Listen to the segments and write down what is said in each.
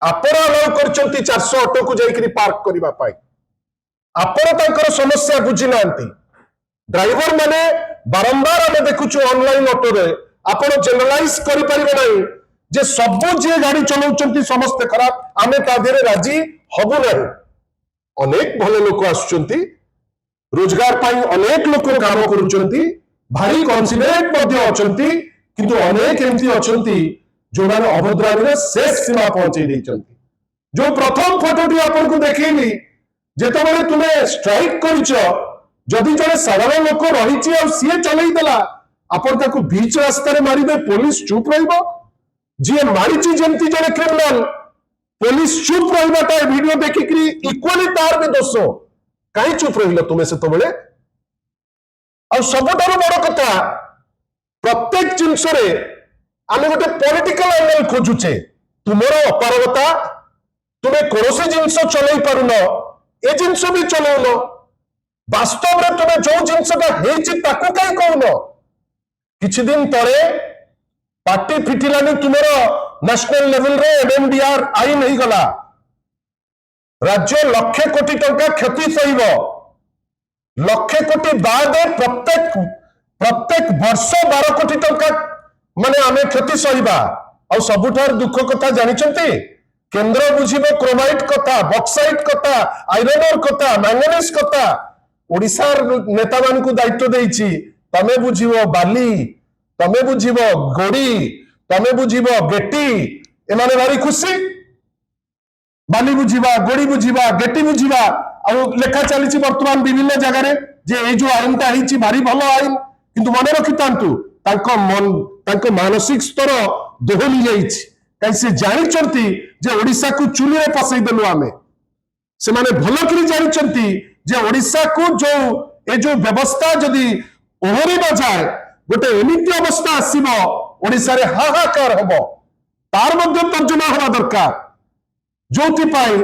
आपण allow करचंती 400 auto को जाइकरी park करबा पाई आपण तांकर समस्या बुझी नांती ड्राइवर माने बारंबार आमे देखुछु ऑनलाइन ऑटो रे आपण जनरलाइज करि परिबे नाही जे सब जे गाड़ी चलाउचंती समस्त खराब आमे ता देरे राजी हबु नाही अनेक भले लोक आसुचंती रोजगार पाई अनेक लोक काम करूचंती भारी कॉन्सिडरेट मध्ये अचंती किंतु अनेक एमती अचंती जो माने अभद्रामी शेष सीमा पहुंचे देचंती जो प्रथम फोटोटी आपन को देखैली जेतबेले तुमे स्ट्राइक करिच जदि जने साधारण लोक रहिछि आ सीए चलै देला आपन ताको बीच रास्ता रे मारिबे पुलिस चुप रहिबो जे मारिछि जेंती जने क्रिमिनल पुलिस चुप रहिबाटा वीडियो देखिकरी इक्वली तार भी दोष काई चुप रहिलो तुमे से तबेले आ सबटारो बड़ कथा प्रत्येक जिंस रे आमे गोटे पॉलिटिकल एंगल खोजुचे तुमरो अपारगता तुमे कोनोसी जिंस चलै पारुनो ए जिंस भी चलौनो वास्तव में तुमे जो जिनसटा हेछि ताकू काई कहूनो किछि दिन तरे पार्टी फिटिलानी तुमरो नेशनल लेवल रे एमएमडीआर आईन ही गला राज्य लक्ष कोटी टंका क्षति सहिबो लक्ष कोटी बाद प्रत्येक वर्ष 12 कोटी टंका माने आमे क्षति सहिबा आ सबुठार दुख कथा जानिचंती केंद्र बुझिबो क्रोमाइट कथा बॉक्साइट कथा आयरन ओर कथा मैंगनीज कथा ओडिशार नेता मान को दायित्व देइछि तमे बुझिबो बाली तमे बुझिबो गोड़ी तमे बुझिबो गेटी एमाने भारी खुशी बाली बुझिबा गोड़ी बुझिबा गेटी बुझिबा आ लेखा चलीछि वर्तमान विभिन्न जगह रे जे ए जो आईनटा हिछि भारी भलो आईन किंतु मने रखितांतु तांको मानसिक स्तर दोहली जाइछि काई से जानिचंती जे ओडिसा को चुली रे पसई देलु आमे से माने भलो करी जानिचंती जे ओडिसा को जो ए जो व्यवस्था जदि ओहरी बजाय गोटे एमिति अवस्था आसीबो ओडिसा रे हाहाकार हबो तार मध्य तर्जुमा होबा दरकार जोथि पाई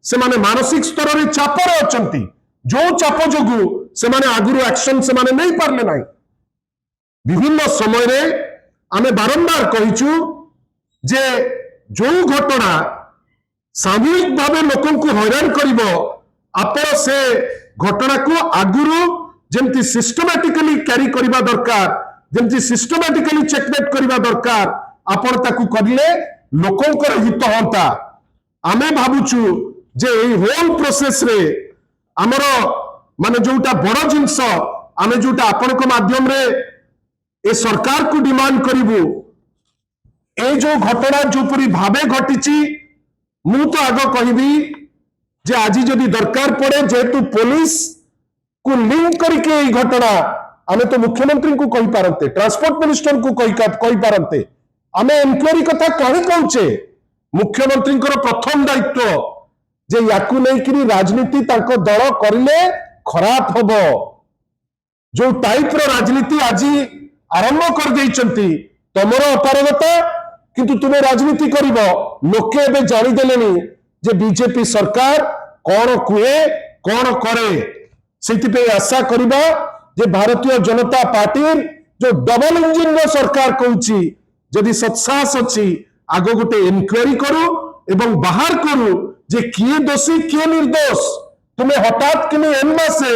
से माने मानसिक स्तर रे चाप रे अचंती जो चाप जोगु से माने आगुरु एक्शन से माने नहीं पारले नाही विभिन्न समय रे आमे बारंबार कहिचु जे जो घटना सामूहिक भावे लोकों को हैरान करिबो आपण से घटना को आगुरु जेमती सिस्टमैटिकली कैरी करिबा दरकार जेमती सिस्टमैटिकली चेकमेट करिबा दरकार आपण ताकू करले लोकों को हित होता आमे भाबुचु जे एई होल प्रोसेस रे हमरो माने जोटा बड़ जिंस आमे जोटा आपण को माध्यम रे ए सरकार को डिमांड करिवु ए जो घटना जो पूरी भावे घटिची मु तो आग कहबी जे आज जदि दरकार पड़े जेहेतु पुलिस को लिंक करके ये घटना आमे तो मुख्यमंत्री को कहि पारंते ट्रांसपोर्ट मिनिस्टर को कहि पारंते आमे इंक्वायरी कथा कहि कहूचे मुख्यमंत्री प्रथम दायित्व जे याकू नहीं राजनीति तांको दल करले खराब हबो जो टाइप रो राजनीति आज आरंभ कर देइचंती तमरो अपारगता किंतु तुमे राजनीति करिवो लोके एबे जानि देलेनी जे बीजेपी सरकार कौन कुए कौन करे सेति पे आशा करिबा जे भारतीय जनता पार्टी जो डबल इंजिन रो सरकार कहूची जदि सत्साहस अछि आगो गोटे इनक्वायरी करू एवं बाहर करू जे किए दोषी किए निर्दोष तुमे हठात किने एन्मा से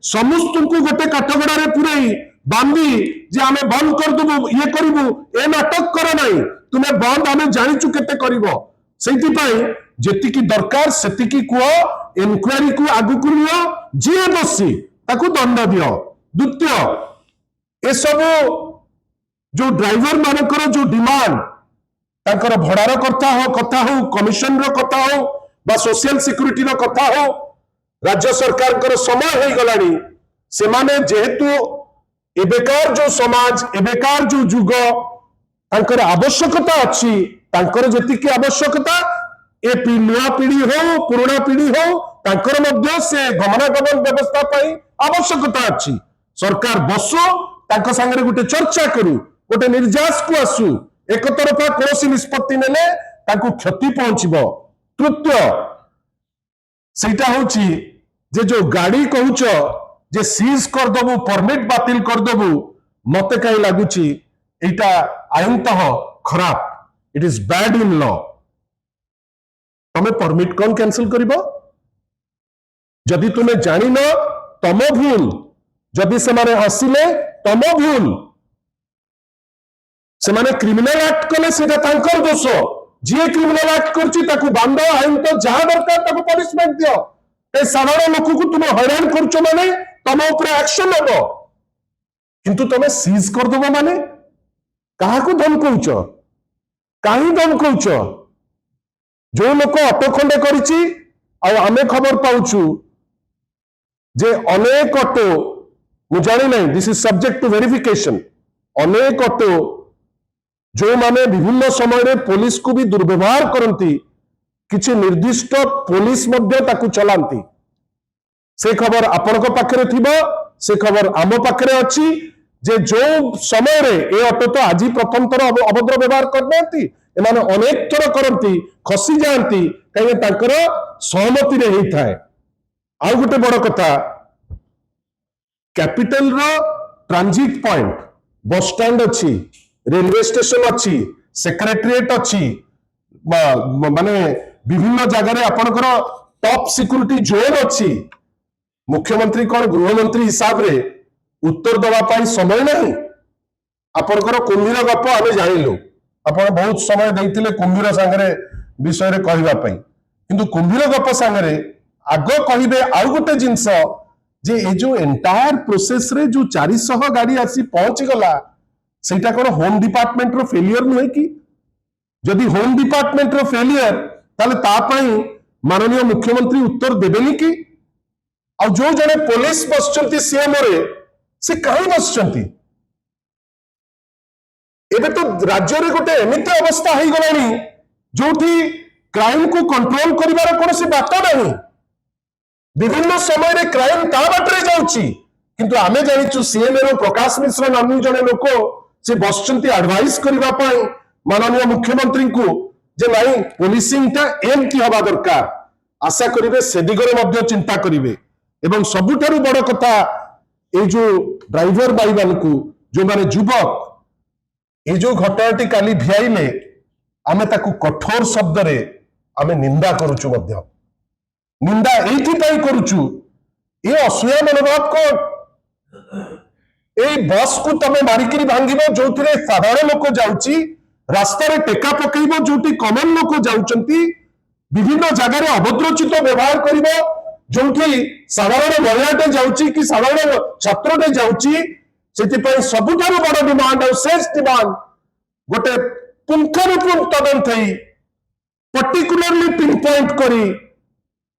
समस्त को गोटे काठगड़ा रे पुरई बांधी जे आमे बंद कर दबु ये करिवु ए नाटक कर नाही तुमे बंद आमे जानिचु केते करिवो सेति पई जेतिकी दरकार सेतिकी को इनक्वायरी को आगु करियो जे दोषी ताकू दंड दियो द्वितीय ए सब जो ड्राइवर मानकर जो डिमांड तांकर भड़ार कथा हो कमिशन रो कथा हो बा सोशल सिक्युरिटी रो कथा हो राज्य सरकार कर समय हो गलानी से माने जेहेतु एबेकार जो समाज एबेकार जो जुग तांकर आवश्यकता अच्छी तांकर जेतिकी आवश्यकता ए नुआ पीढ़ी हो पुराना पीढ़ी हो तांकर मध्य से गमनागमन व्यवस्था पाई आवश्यकता अच्छी सरकार बसो तांको संगे गोटे चर्चा करू गोटे निर्यास को आसू एक तरफा कौन निष्पत्ति नेले तांको क्षति पहुंचबो तृतीय सेटा होची जे जो गाड़ी कहूच जे सीज कर दबु परमिट बातिल कर दबु मते कहीं लगुची एटा आईनतः खराब it is bad in law तमे परमिट कौन कैंसिल करिबो जदि तुमे जानी न तम भूल जदि से माने हसिले तम भूल से माने क्रिमिनल एक्ट कले सेटा तांकर दोष जे क्रिमिनल एक्ट करछि ताकू बांध आईन तो जहां दरकार ताकू पनिशमेंट दियो ए साधारण लोक को तुम हैरान करछो माने तम ऊपर एक्शन हबो किंतु तमे सीज कर दबो माने काहा को धमकौछ काहे धमकौछ जो लोक ऑटो खंडे करिछि आ आमे खबर पाउछु जे अनेक ऑटो मु जानि नै this is subject to verification अनेक ऑटो जो माने विभिन्न समय रे पुलिस को भी दुर्व्यवहार करती किछि निर्दिष्ट पुलिस मध्य ताकू चलांती से खबर आपनक पाखरे थिबो से खबर आम पाखरे अछि जे जो समय रे ए ऑटो तो आज प्रथम थर अभद्र व्यवहार करनांती एमाने अनेक थर करती खसी जाती कहीं तांकर सहमति रे हेई थाए आउ गोटे बड़ कथा कैपिटल रो ट्रांजिट पॉइंट बस स्टैंड अच्छी रेलवे स्टेशन अच्छी सेक्रेटरीएट अच्छी माने विभिन्न जगह रे आपनकर टॉप सिक्योरिटी जोन अच्छी मुख्यमंत्री कौन गृहमंत्री हिसाब रे उत्तर दवा पाई समय नहीं आपनकर कुंभीर गप आमे जानिलु आपण बहुत समय देइतिले कुंभीर संगे विषय रे कहबा पई किंतु कुंभीर गप संगे आगो कहिबे आउ गोटे जिंस जे ए जो एंटायर प्रोसेस रे जो 400 गाड़ी आसी पहुंची गला सेटा कोन होम डिपार्टमेंट रो फेलियर नुहे कि जदि होम डिपार्टमेंट रो फेलियर ताले ता पई माननीय मुख्यमंत्री उत्तर देबेनी कि आ जो जने पुलिस बसचंती सीएम रे से कहीं बसचंती एबे तो राज्य रे गोटे एमिति अवस्था होई गलानी जोठी क्राइम को कंट्रोल करिवार कोनोसी बात नहीं विभिन्न समय रे क्राइम ता बाटरे जाउची किंतु आमे जानिचु सीएम रो प्रकाश मिश्र नामी जने लोक से बसचंती एडवाइस करिवा पई माननीय मुख्यमंत्री को जे नाही पुलिसिंग ता एमती हवा दरकार आशा करिवे से दिगरे मध्य चिंता करिवे एवं सबुठारु बड़ कथा ए जो ड्राइवर भाई मान को जो माने युवक ए जो घटनाटी काली भियाइले आमे ताकू कठोर शब्द रे आमे निंदा करूचु मध्य निंदा एथि पई करूचु ए असूया मनोभाव को ए बस को तमे मारिकरी भांगिबो जोथिरे साधारण लोक जाउची रास्ता रे टेका पकेइबो जोटी कॉमन लोक जाउचंती विभिन्न जगह रे अभद्रचित व्यवहार करिबो जोठी साधारण महिलाटे जाउची कि साधारण छात्रटे जाउची सेति पई सबुठारु बड़ डिमांड और शेष डिमांड गोटे पुंखानुपुंख तदंत थई पर्टिकुलरली पिन पॉइंट करी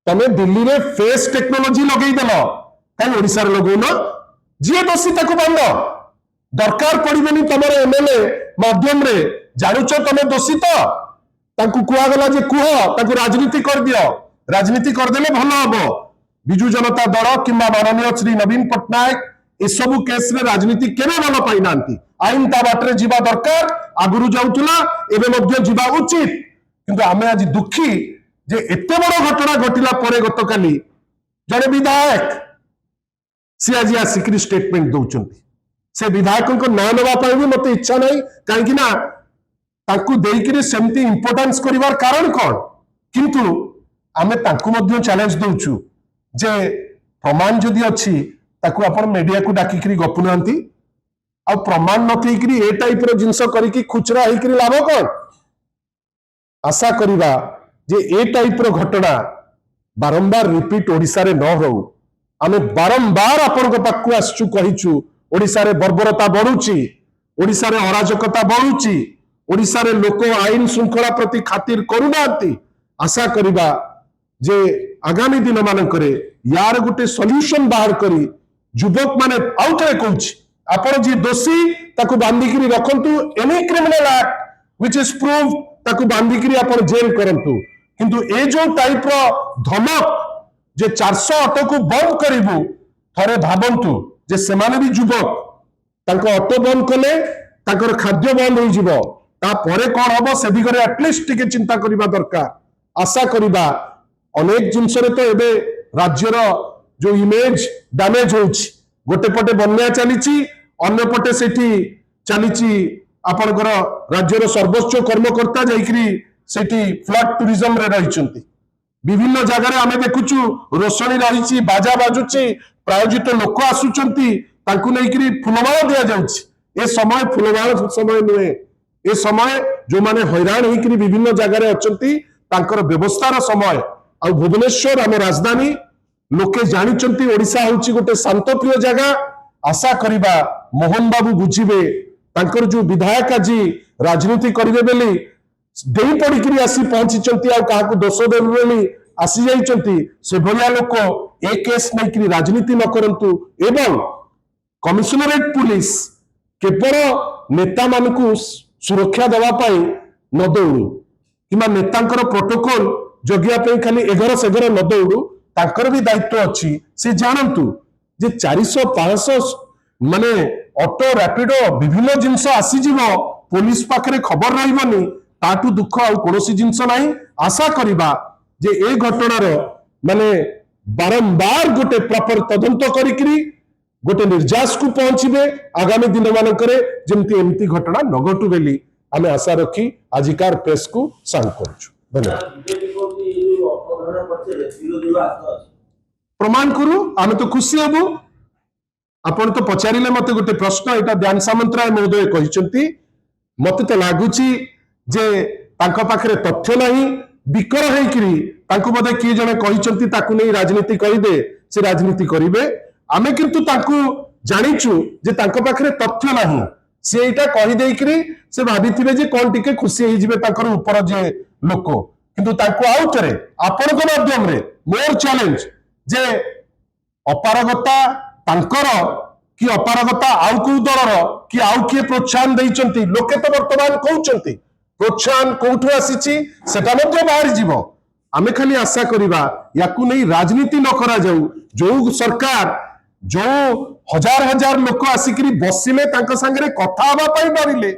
तमे दिल्ली रे फेस टेक्नोलॉजी लगेई देलो काई ओडिसा रे लगौनो जे दोषी ताकू बांध दरकार पड़िबेनी तमर एमएलए माध्यम रे जानुचो तमे दोषी तो ताकू कुआ गला जे कुह ताकू राजनीति कर दियो राजनीति कर देले भलो हबो बिजू जनता दल किंबा माननीय श्री नवीन पटनायक ए सबु केस रे राजनीति केने भलो पाई नांती आईन ता बाटरे जीवा दरकार आगुरु जाउतुला एबे मध्य जीवा उचित किंतु आमे आज दुखी जे एते बड़ घटना घटिला परे गतकाली जड़े विधायक सी आज आसिक स्टेटमेंट दौचंती से विधायक को ना नवा पाई भी मते इच्छा नहीं कहीं ना ताकू देइकरी सेमती इंपोर्टेंस करिवार कारण कौन किंतु आमे ताकू मध्य चैलेंज दउछु जे प्रमाण जदि अछि ताकू आपण मीडिया को डाकिकरी गपुनांती आ प्रमाण नथेकरी ए टाइप रो जिंस करिकि खुचरा हेकरी लाभ कौन आशा करिवा जे ए टाइप रो घटना बारंबार रिपीट ओडिसा रे न हो आमे बारंबार आपण को पाकू आसचु कहिचु ओडिसा रे बर्बरता बढ़ुची ओडिसा रे अराजकता बढ़ुची ओडिसा रे लोक आईन श्रृंखला प्रति खातिर करूनांती आशा करिवा जे आगामी दिन मानकरे यार गोटे सॉल्यूशन बाहर करी युवक माने आउ थे कहूची आपण जी दोषी ताकू बांधिकरी रखंतु any criminal act which is prove ताकू बांधिकरी आपण जेल करंतु किंतु ए जो टाइप रो धमक जे 400 ऑटो को बंद करिवु थरे भाबंतु जे सेमाने भी युवक तांको ऑटो बंद कले ताकर खाद्य बंद हो जिवो ता परे कोन हबो से दिगरे एटलिस्ट टिके चिंता करिबा दरकार आशा करिबा अनेक जिंस रे तो एबे राज्यर जो इमेज डैमेज होउची गोटे पटे बन्या चलीची अन्य पटे सेठी चलीची आपनकर राज्यर सर्वोच्च कर्मकर्ता जाइकरी सेठी फ्लड टूरिज्म रे रहिचंती विभिन्न जगह आमे देखुचु रोशनी रही बाजा बाजुची प्रायोजित लोक आसुचंती तांकु नेकरी फुलमाळ दिया जाउची ए समय फुलमाळ समय नुहे ए समय जो माने हैरान होकरी विभिन्न जगह अछंती तांकर व्यवस्थार समय आ भुवनेश्वर आम राजधानी लोके जानिचंती ओडिशा होची गोटे शांतप्रिय जगह आशा करिबा मोहन बाबू बुझिबे तांकर जो विधायक आज राजनीति करिवे बेली देई पड़िकरी आसी पहुंची आ काहाकू दोष देवे बेली आसी जाइचंती से भलिया लोक ए केस नैकरी राजनीति न करंतु एवं कमिशनरेट पुलिस केवल नेता मानकू सुरक्षा देवा पाई न दौड़ू कि नेतांकर प्रोटोकॉल जगिया पे खाली एघर सेघर न दौड़ू तांकर भी दायित्व अच्छी से जानतु जे 400-500 माने ऑटो रैपिडो विभिन्न जिनस आसीजीव पुलिस पाखरे खबर रहिबनी ताटू दुख आ कोनोसी जिनस नाही आशा करिबा जे ए घटनार माने बारंबार गोटे प्रॉपर तदंत करिकरी गोटे निर्जास को पहुंचबे आगामी दिन मानकरे जेमती एमती घटना न घटू बेली आमे आशा रखी आजिकार प्रेस को सांग करछु धन्यवाद प्रमाण करू आमे तो खुशी हबो आपण तो पचारिले मते गोटे प्रश्न एटा ध्यान सामंतराय महोदय कहिसंती मते तो लागुची जे तांको पाखरे तथ्य नाही बिकर हेकरी तांको बदे की जने कहिसंती ताकू नै राजनीति करिदे से राजनीति करिवे आमे किंतु तांको जानिचु जे तांको पाखरे तथ्य नाही से एटा कहि देइकरी से भाबिथिबे जे कोन टिके खुशी हे जिवे तांकर ऊपर जे लोक किंतु तांको आउटरे आपण को माध्यम रे मोर चैलेंज जे अपारगता तांकर कि अपारगता आउ को दलर कि आउ किए प्रोत्साहन देइचंती लोके तो वर्तमान कहउचंती प्रोत्साहन कोठु आसीची सेटा मध्ये बाहर जीवो आमे खाली आशा करिबा याकू नै राजनीति न करा जाऊ जो सरकार जो हजार हजार लोक आसिकरी बसिले तांका संगे कथा हवा पाई पारिले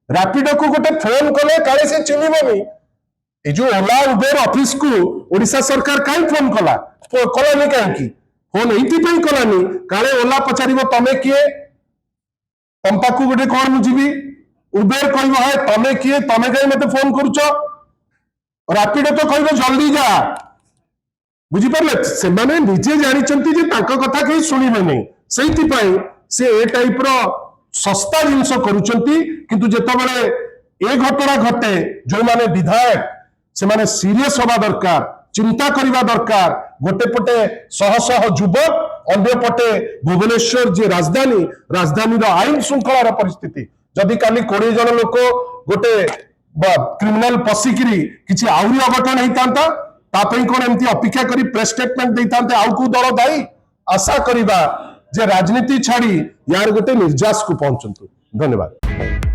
रैपिडो को गोटे फोन कले काले से चिन्हिबनी ए जो ओला उबेर ऑफिस को ओडिशा सरकार काई फोन कला कलानी काई फोन एइति पई कलानी काले ओला पचारिबो तमे किए तंपा को गोटे कोन मुजिबी उबेर कहबो है तमे किए तमे काई मते फोन करूचो रैपिडो तो कहबो जल्दी जा बुझी परले से माने निजे जानि चंती जे तांका कथा के सुनिबे नै सेइति पई से ए टाइप रो सस्ता जिंस करूचंती किंतु जेता बेले ए घटना घटे जो माने विधायक से माने सीरियस होबा दरकार चिंता करिबा दरकार गोटे पटे शह शह युवक अन्य पटे भुवनेश्वर जे राजधानी रो आईन श्रृंखलार परिस्थिति जदि काली 20 जन लोक गोटे क्रिमिनल पसिकरी किछि आउरी अघटन हेतांता तापई कोन एमती अपेक्षा करी प्रेस स्टेटमेंट देतांते आउ को दल दाई आशा करिबा जे राजनीति छाड़ी यार गोटे निर्जास को पहुंचंतु धन्यवाद।